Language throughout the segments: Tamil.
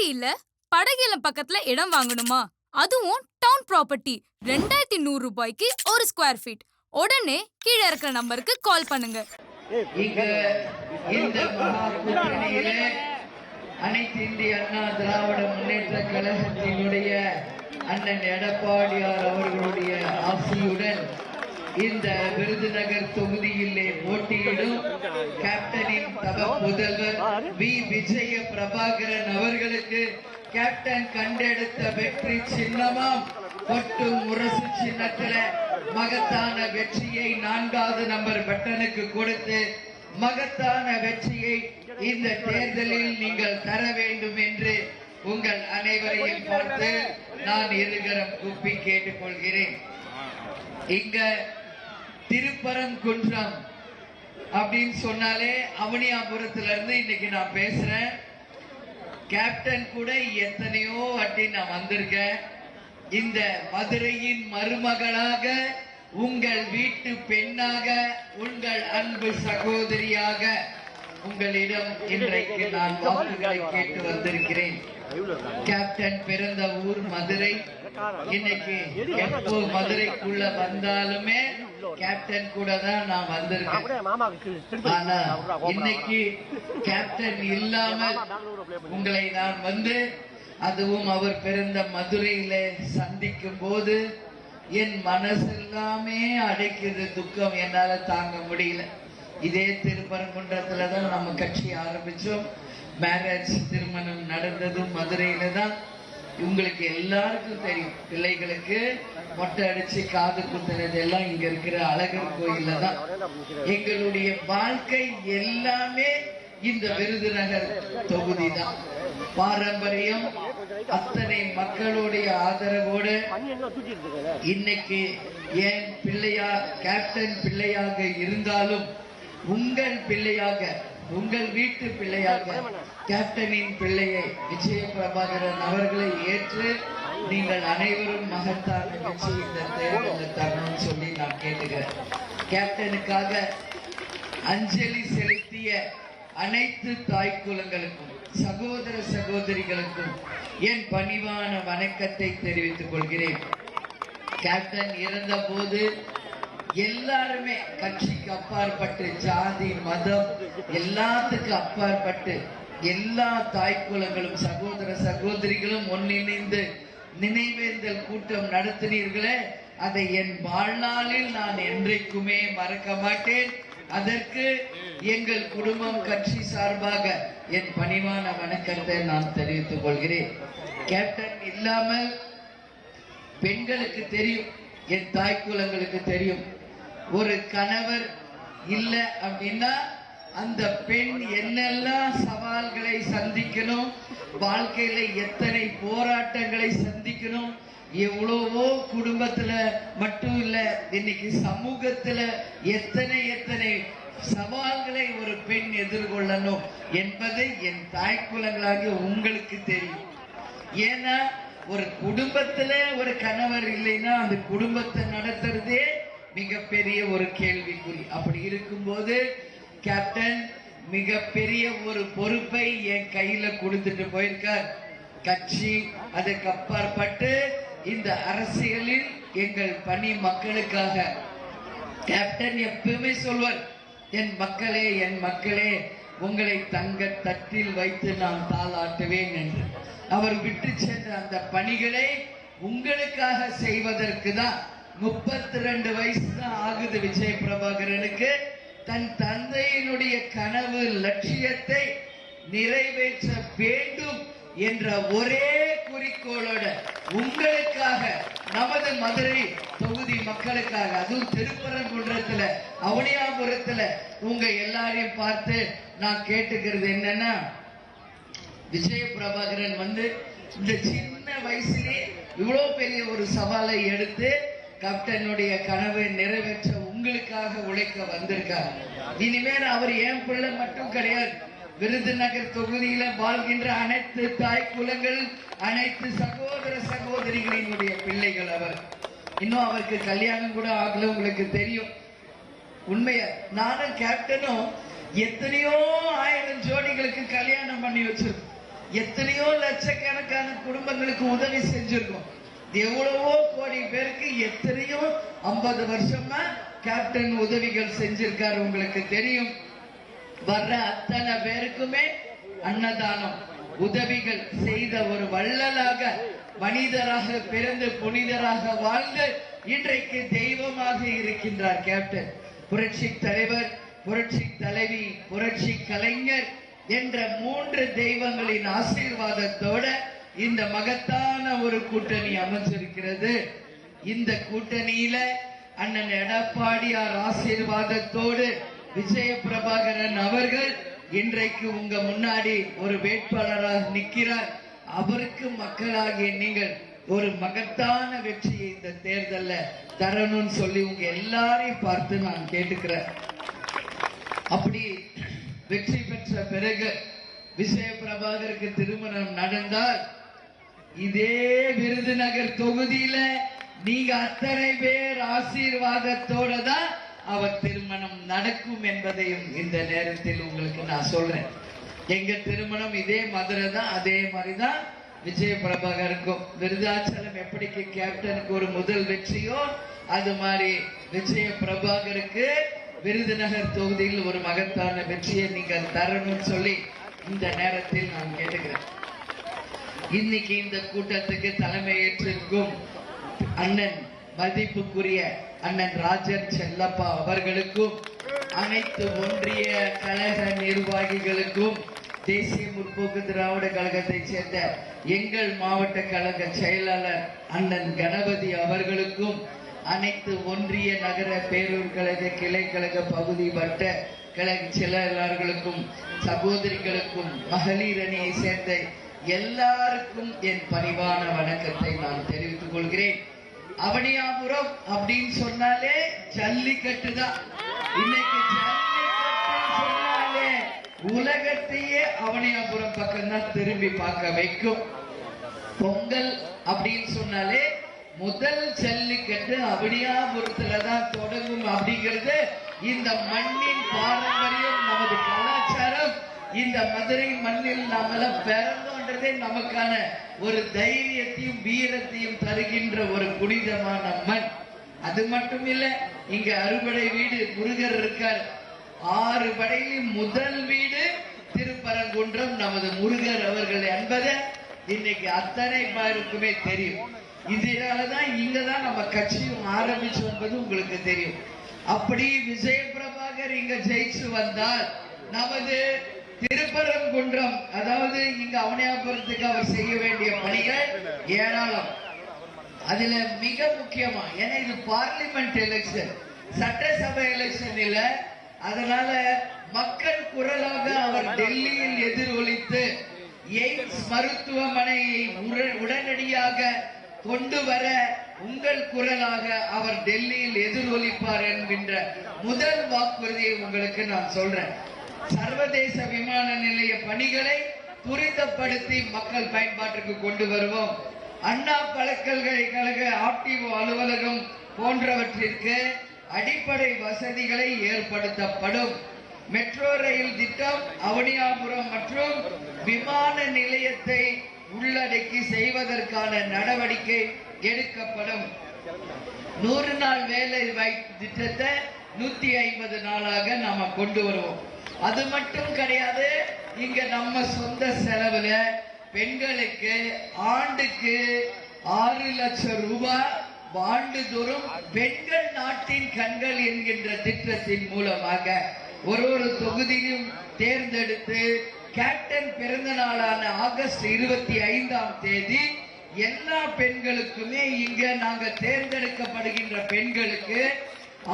ஊட்டியில படகுலம் பக்கத்துல இடம் வாங்கணுமா? அதுவும் டவுன் ப்ராப்பர்ட்டி 2100 ரூபாய்க்கு ஒரு ஸ்கொயர் ஃபீட். உடனே கீழே இருக்கிற நம்பருக்கு கால் பண்ணுங்க. இந்த மகா கூட்டணியிலே அனைத்து இந்திய அண்ணா திராவிட முன்னேற்ற கழகத்தினுடைய அண்ணன் எடப்பாடியார் அவர்களுடைய ஆசையுடன் இந்த விருதுநகர் தொகுதியிலே போட்டியிடும் கேப்டனின் தவ புதல்வர் வி. விஜய பிரபாகரன் அவர்களுக்கு கேப்டன் கண்டெடுத்த வெற்றி சின்னமாம் கொட்டு முரசு சின்னத்தில மகத்தான வெற்றியை 4வது நம்பர் பட்டனுக்கு கொடுத்து மகத்தான வெற்றியை இந்த தேர்தலில் நீங்கள் தர வேண்டும் என்று உங்கள் அனைவரையும் பார்த்து நான் இருகரம் கூப்பி கேட்டுக்கொள்கிறேன். இங்க திருப்பரங்குன்றம் அப்படின்னு சொன்னாலே அவனியாபுரத்துல இருந்து இன்னைக்கு நான் பேசுறேன். கேப்டன் கூட எத்தனையோ வாட்டி நான் வந்திருக்கேன். இந்த மதுரையின் மருமகளாக, உங்கள் வீட்டு பெண்ணாக, உங்கள் அன்பு சகோதரியாக உங்களிடம் இன்றைக்கு நான் வாக்குகளை கேட்டு வந்திருக்கிறேன். கேப்டன் பிறந்த ஊர் மதுரை. இன்னைக்கு எப்போ மதுரைக்குள்ள வந்தாலுமே கேப்டன் கூட தான் நான் வந்திருக்கேன். ஆனா இன்னைக்கு கேப்டன் இல்லாமல் உங்களை நான் வந்து, அதுவும் அவர் பிறந்த மதுரையில சந்திக்கும் போது என் மனசெல்லாமே அடைக்குது. துக்கம் என்னால தாங்க முடியல. இதே திருப்பரங்குன்றத்துல தான் நம்ம கட்சி ஆரம்பிச்சோம். மேரேஜ் திருமணம் நடந்ததும் மதுரையில தான். உங்களுக்கு எல்லாருக்கும் தெரியும், பிள்ளைகளுக்கு மொட்டை அடிச்சு காது குத்துறது எல்லாம் இங்க இருக்கிற அழகர் கோயில்ல தான். எங்களுடைய வாழ்க்கை எல்லாமே இந்த விருதுநகர் தொகுதி தான். பாரம்பரியம் அத்தனை மக்களுடைய ஆதரவோடு இன்னைக்கு என் பிள்ளையா கேப்டன் பிள்ளையாக இருந்தாலும் உங்கள் பிள்ளையாக, உங்கள் வீட்டு பிள்ளையாக கேப்டனின் பிள்ளையை விஜய பிரபாகரன் அவர்களை ஏற்று நீங்கள் அனைவரும் மகத்தான வெற்றி இந்த தேர்தலில் தரணும்னு சொல்லி நான் கேட்டுக்கிறேன். கேப்டனுக்காக அஞ்சலி செலுத்திய அனைத்து தாய் குலங்களுக்கும் சகோதர சகோதரிகளுக்கும் என் பணிவான வணக்கத்தை தெரிவித்துக் கொள்கிறேன். கேப்டன் இறந்த போது எல்லாருமே கட்சிக்கு அப்பாற்பட்டு, ஜாதி மதம் எல்லாத்துக்கும் அப்பாற்பட்டு எல்லா தாய் குலங்களும் சகோதர சகோதரிகளும் ஒன்றிணைந்து நினைவேந்தல் கூட்டம் நடத்தினீர்களே, அதை என் வாழ்நாளில் நான் என்றைக்குமே மறக்க மாட்டேன். அதற்கு எங்கள் குடும்பம் கட்சி சார்பாக என் பணிவான வணக்கத்தை நான் தெரிவித்துக் கொள்கிறேன். கேப்டன் இல்லாமல் பெண்களுக்கு தெரியும், என் தாய் குலங்களுக்கு தெரியும், ஒரு கணவர் இல்ல அப்படின்னா அந்த பெண் என்னெல்லாம் சவால்களை சந்திக்கணும், வாழ்க்கையில எத்தனை போராட்டங்களை சந்திக்கணும், எவ்வளவோ குடும்பத்துல மட்டும் இல்ல இன்னைக்கு சமூகத்துல எத்தனை சவால்களை ஒரு பெண் எதிர்கொள்ளணும் என்பதை என் தாய் குலங்களாகிய உங்களுக்கு தெரியும். ஏன்னா ஒரு குடும்பத்துல ஒரு கணவர் இல்லைன்னா அந்த குடும்பத்தை நடத்துறதே மிகப்பெரிய ஒரு கேள்விக்குறி. அப்படி இருக்கும்போது கேப்டன் மிகப்பெரிய ஒரு பொறுப்பை என் கையில கொடுத்துட்டு போயிருக்கார். கட்சி அதுக்கு அப்பாற்பட்டு இந்த அரசியலில் எங்கள் பணி மக்களுக்காக கேப்டன் எப்பவுமே சொல்வார், என் மக்களே, என் மக்களே, உங்களை தங்க தட்டில் வைத்து நான் தாளாட்டுவேன் என்று. அவர் விட்டு சென்ற அந்த பணிகளை உங்களுக்காக செய்வதற்கு தான் 32 வயசு தான் ஆகுது விஜய பிரபாகரனுக்கு. தன் தந்தையினுடைய கனவு லட்சியத்தை நிறைவேற்ற வேண்டும் என்ற ஒரே குறிக்கோளோட உங்களுக்காக, நமது மதுரை தொகுதி மக்களுக்காக, அதுவும் திருப்பரங்குன்றத்துல அவனியாபுரத்துல உங்க எல்லாரையும் பார்த்து நான் கேட்டுக்கிறது என்னன்னா, விஜய பிரபாகரன் வந்து இந்த சின்ன வயசுலே இவ்வளவு பெரிய ஒரு சவாலை எடுத்து கேப்டனுடைய கனவை நிறைவேற்ற உங்களுக்காக உழைக்க வந்திருக்கார். இனிமேல் அவர் என் பிள்ளை மட்டும் கிடையாது, விருதுநகர் தொகுதியில வாழ்கின்ற அனைத்து தாய் குலங்கள், அனைத்து சகோதர சகோதரிகளினுடைய பிள்ளைகள். அவர் இன்னும் அவருக்கு கல்யாணம் கூட ஆகல, உங்களுக்கு தெரியும். உண்மையா நானும் கேப்டனும் எத்தனையோ 1000 ஜோடிகளுக்கு கல்யாணம் பண்ணி வச்சிருக்கோம். எத்தனையோ லட்சக்கணக்கான குடும்பங்களுக்கு உதவி செஞ்சிருக்கோம். எவ்வளவோ கோடி பேருக்கு எத்தனையோ 50 வருஷமா கேப்டன் உதவிகள் செஞ்சிருக்காரு. உங்களுக்கு தெரியும். வர்ற அத்தனை பேருக்குமே அன்னதானம் உதவிகள் செய்த ஒரு வள்ளலாக, மனிதராக பிறந்து புனிதராக வாழ்ந்து இன்றைக்கு தெய்வமாக இருக்கின்றார் கேப்டன். புரட்சி தலைவர், புரட்சி தலைவி, புரட்சி கலைஞர் என்ற 3 தெய்வங்களின் ஆசீர்வாதத்தோட இந்த மகத்தான ஒரு கூட்டணி அமைஞ்சிருக்கிறது. இந்த கூட்டணியில அண்ணன் எடப்பாடியார் ஆசீர்வாதத்தோடு விஜய பிரபாகரன் அவர்கள் இன்றைக்கு உங்க முன்னாடி ஒரு வேட்பாளராக நிற்கிறார். அவருக்கு மக்களாகிய நீங்கள் ஒரு மகத்தான வெற்றியை இந்த தேர்தல்ல தரணும்னு சொல்லி உங்க எல்லாரையும் பார்த்து நான் கேட்டுக்கிறேன். அப்படி வெற்றி பெற்ற பிறகு விஜய பிரபாகருக்கு திருமணம் நடந்தால் இதே விருதுநகர் தொகுதியில நீங்க அத்தனை பேர் ஆசீர்வாதத்தோட தான் அவர் திருமணம் நடக்கும் என்பதையும் இந்த நேரத்தில் உங்களுக்கு நான் சொல்றேன். எங்க திருமணம் இதே மதுரை தான், அதே மாதிரிதான் விஜய பிரபாகருக்கும். விருதாச்சலம் எப்படிக்கு கேப்டனுக்கு ஒரு முதல் வெற்றியோ அது மாதிரி விஜய பிரபாகருக்கு விருதுநகர் தொகுதியில் ஒரு மகத்தான வெற்றியை நீங்கள் தரணும்னு சொல்லி இந்த நேரத்தில் நான் கேட்டுக்கிறேன். இன்னைக்கு இந்த கூட்டத்துக்கு தலைமையேற்றிருக்கும் அண்ணன் மதிப்புக்குரிய அண்ணன் ராஜன் செல்லப்பா அவர்களுக்கும், அனைத்து ஒன்றிய கழக நிர்வாகிகளுக்கும், தேசிய முற்போக்கு திராவிட கழகத்தை சேர்ந்த எங்கள் மாவட்ட கழக செயலாளர் அண்ணன் கணபதி அவர்களுக்கும், அனைத்து ஒன்றிய நகர பேரூர் கழக கிளை கழக பகுதி வட்ட கழக செயலாளர்களுக்கும், சகோதரிகளுக்கும், மகளிர் அணியை சேர்ந்த எல்லாருக்கும் என் பணிவான வணக்கத்தை நான் தெரிவித்துக் கொள்கிறேன். அவனியாபுரம் அப்படின்னு சொன்னாலே ஜல்லிக்கட்டு தான். இன்னைக்கு ஜல்லிக்கட்டு சொன்னாலே உலகத்தையே அவனியாபுரம் பக்கம் தான் திரும்பி பார்க்க வைக்கும். பொங்கல் அப்படின்னு சொன்னாலே முதல் ஜல்லிக்கட்டு அவனியாபுரத்துல தான் தொடங்கும் அப்படிங்கிறது இந்த மண்ணின் பாரம்பரியம், நமது கலாச்சாரம். இந்த மதுரை மண்ணில் நாமெல்லாம் பிறந்தோன்றதே நமக்கான ஒரு தைரியத்தையும் வீரத்தையும் தருகின்ற ஒரு புனிதமான மண். அது மட்டும் இல்ல, இங்க அறுபடை வீடு முருகர் இருக்கார். 6 படையிலும் முதல் வீடு திருப்பரங்குன்றம் நமது முருகர் அவர்கள் என்பதை இன்னைக்கு அத்தனை பேருக்குமே தெரியும். இதனாலதான் இங்கதான் நம்ம கட்சியும் ஆரம்பிச்சு என்பது உங்களுக்கு தெரியும். அப்படி விஜய பிரபாகர் இங்க ஜெயிச்சு வந்தால் நமது திருப்பரங்குன்றம், அதாவது இங்க அவனியாபுரத்துக்கு அவர் செய்ய வேண்டிய பணிகள் ஏராளம். அதுல மிக முக்கியமா, ஏன்னா இது பார்லிமெண்ட் எலெக்ஷன், சட்டசபை எலெக்ஷன் இல்ல. அதனால மக்கள் குரலாக அவர் டெல்லியில் எதிரொலித்து எய்ம்ஸ் மருத்துவமனையை உடனடியாக கொண்டு வர உங்கள் குரலாக அவர் டெல்லியில் எதிரொலிப்பார் என்கின்ற முதல் வாக்குறுதியை உங்களுக்கு நான் சொல்றேன். சர்வதேச விமான நிலைய பணிகளை துரிதப்படுத்தி மக்கள் பயன்பாட்டுக்கு கொண்டு வருவோம். அண்ணா பல்கலைக்கழக ஆர்டிஓ அலுவலகம் போன்றவற்றிற்கு அடிப்படை வசதிகளை ஏற்படுத்தப்படும். மெட்ரோ ரயில் திட்டம் அவனியாபுரம் மற்றும் விமான நிலையத்தை உள்ளடக்கி செய்வதற்கான நடவடிக்கை எடுக்கப்படும். 100 நாள் வேலை வாய்ப்பு திட்டத்தை 150 நாளாக நாம கொண்டு வருவோம். அது மட்டும் கிடையாது, இங்க நம்ம சொந்த செலவுல பெண்களுக்கு ஆண்டுக்கு 6 லட்சம் ரூபாய் ஆண்டுதோறும் பெண்கள் நாட்டின் கண்கள் என்கின்ற திட்டத்தின் மூலமாக ஒரு தொகுதியிலும் தேர்ந்தெடுத்து கேப்டன் பிறந்த நாளான ஆகஸ்ட் 25ஆம் தேதி எல்லா பெண்களுக்குமே இங்க நாங்க தேர்ந்தெடுக்கப்படுகின்ற பெண்களுக்கு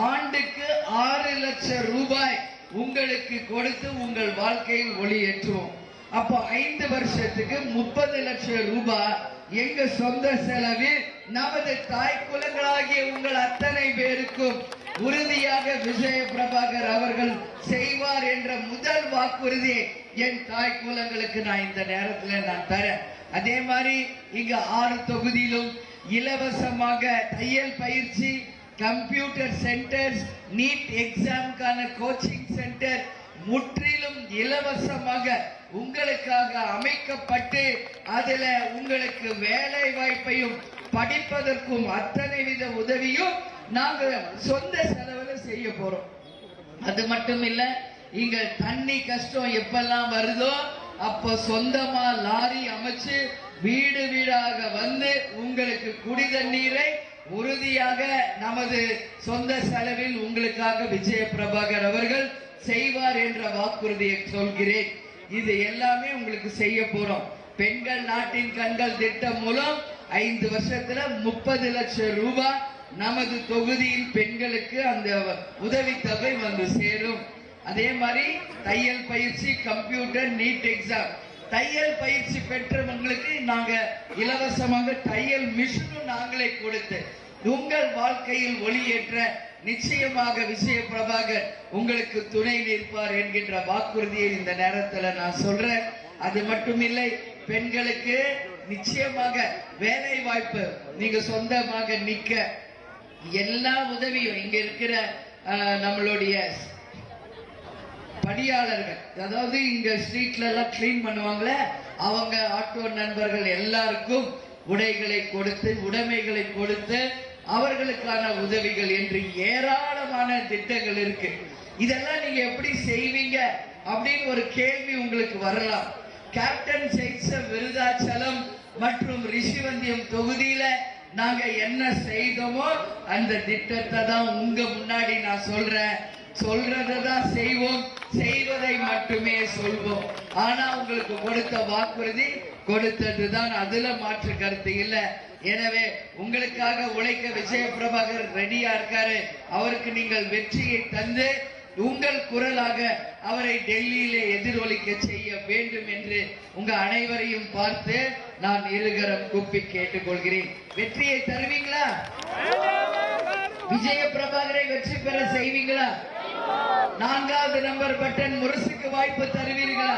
ஆண்டுக்கு 6 லட்சம் ரூபாய் உங்களுக்கு கொடுத்து உங்கள் வாழ்க்கையில் ஒளியேற்றுவோம். அப்போ 5 வருஷத்துக்கு 30 லட்சம் ரூபாய் எங்க சொந்த செலவில் நமது தாய் குலங்களாகிய உங்கள் அத்தனை பேருக்கும் உறுதியாக விஜய பிரபாகர் அவர்கள் செய்வார் என்ற முதல் வாக்குறுதியை என் தாய் குலங்களுக்கு நான் இந்த நேரத்தில் நான் தரேன். அதே மாதிரி இங்க 6 தொகுதியிலும் இலவசமாக தையல் பயிற்சி, கம்ப்யூட்டர் சென்டர்ஸ், நீட் எக்ஸாமுக்கான கோச்சிங் சென்டர், முற்றிலும் இலவசமாக உங்களுக்காக அமைக்கப்பட்டு அதுல உங்களுக்கு வேலை வாய்ப்பையும் படிப்பதற்கும் அத்தனை வித உதவியும் நாங்க சொந்த செலவுல செய்ய போறோம். அது மட்டும் இல்ல, இங்க தண்ணி கஷ்டம் எப்பெல்லாம் வருதோ அப்ப சொந்தமா லாரி அமைச்சு வீடு வீடாக வந்து உங்களுக்கு குடி தண்ணீரை உறுதியாக நமது சொந்த செலவில் உங்களுக்காக விஜய பிரபாகர் அவர்கள் செய்வார் என்ற வாக்குறுதியை சொல்கிறேன். இது எல்லாமே உங்களுக்கு செய்ய போறோம். பெண்கள் நாட்டின் கண்கள் திட்டம் மூலம் 5 வருஷத்துல 30 லட்சம் ரூபாய் நமது தொகுதியில் பெண்களுக்கு அந்த உதவித்தொகை வந்து சேரும். அதே மாதிரி தையல் பயிற்சி, கம்ப்யூட்டர், நீட் எக்ஸாம், தையல் பயிற்சி பெற்றவங்களுக்கு நாங்க இலவசமாக தையல் மிஷினும் நாங்களே கொடுத்து உங்கள் வாழ்க்கையில் ஒளியேற்ற நிச்சயமாக விஜய பிரபாகர் உங்களுக்கு துணை நிற்பார் என்கின்ற வாக்குறுதியை இந்த நேரத்துல நான் சொல்றேன். அது மட்டும் இல்லை, பெண்களுக்கு நிச்சயமாக வேலை வாய்ப்பு, நீங்க சொந்தமாக நிக்க எல்லா உதவியும் இங்க இருக்கிற நம்மளுடைய பணியாளர்கள், அதாவது இங்க ஸ்ட்ரீட்ல எல்லாம் கிளீன் பண்ணுவாங்களே அவங்க, ஆட்டோ நண்பர்கள் எல்லாருக்கும் உடைகளை கொடுத்து உடைமைகளை கொடுத்து அவர்களுக்கான உதவிகள் என்று ஏராளமான திட்டங்கள் இருக்கு. இதெல்லாம் நீங்க எப்படி செய்வீங்க அப்படின்னு ஒரு கேள்வி உங்களுக்கு வரலாம். கேப்டன் ஜெயிச்ச விருதாச்சலம் மற்றும் ரிஷிவந்தியம் தொகுதியில நாங்க என்ன செய்தோமோ அந்த திட்டத்தை தான் உங்க முன்னாடி நான் சொல்றேன். சொல்றதான் செய்வோம், செய்வதை மட்டுமே சொல்வோம். ஆனா உங்களுக்கு கொடுத்த வாக்குறுதி கொடுத்ததுதான், அதுல மாற்று கருத்து இல்ல. எனவே உங்களுக்காக உழைக்க விஜய பிரபாகர் ரெடியா இருக்காரு. அவருக்கு நீங்கள் வெற்றியை தந்து உங்கள் குரலாக அவரை டெல்லியிலே எதிரொலிக்க செய்ய வேண்டும் என்று உங்க அனைவரையும் பார்த்து நான் இருகரம் கூப்பி கேட்டுக்கொள்கிறேன். வெற்றியை தருவீங்களா? விஜய பிரபாகரை வெற்றி பெற செய்வீங்களா? 4வது நம்பர் பட்டன் முரசுக்கு வாய்ப்பு தருவீர்களா?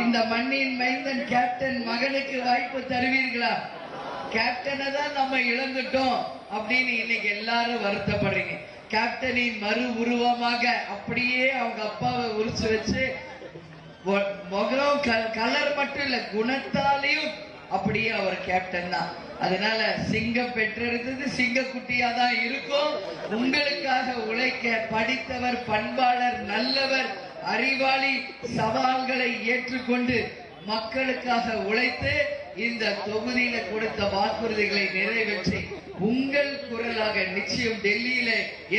இந்த மண்ணின் மைந்தன் கேப்டன் மகனுக்கு வாய்ப்பு தருவீர்களா? கேப்டனை தான் நம்ம இழந்துட்டோம் அப்படின்னு இன்னைக்கு எல்லாரும் வருத்தப்படுறீங்க. கேப்டனின் மறு உருவமாக அப்படியே அவங்க அப்பாவை உரிச்சு வச்சு முகம் கலர் மட்டும் இல்ல குணத்தாலையும் அப்படியே அவர் கேப்டன் தான். அதனால சிங்கம் பெற்றெடுத்தது சிங்க குட்டியா தான் இருக்கும். உங்களுக்காக உழைக்க படித்தவர், பண்பாளர், நல்லவர், அறிவாளி, சவால்களை ஏற்றுக்கொண்டு மக்களுக்காக உழைத்து இந்த தொகுதியில கொடுத்த வாக்குறுதிகளை நிறைவேற்றி உங்கள் குரலாக நிச்சயம் டெல்லியில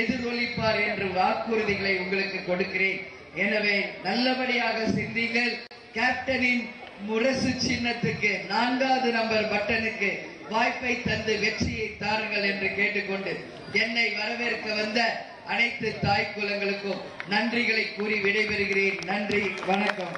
எதிரொலிப்பார் என்று வாக்குறுதிகளை உங்களுக்கு கொடுக்கிறேன். எனவே நல்லபடியாக சிந்திங்கள். கேப்டனின் முரசு சின்னத்துக்கு 4வது நம்பர் பட்டனுக்கு வாய்ப்பை தந்து வெற்றியை தாருங்கள் என்று கேட்டுக்கொண்டு என்னை வரவேற்க வந்த அனைத்து தாய் குலங்களுக்கும் நன்றிகளை கூறி விடைபெறுகிறேன். நன்றி, வணக்கம்.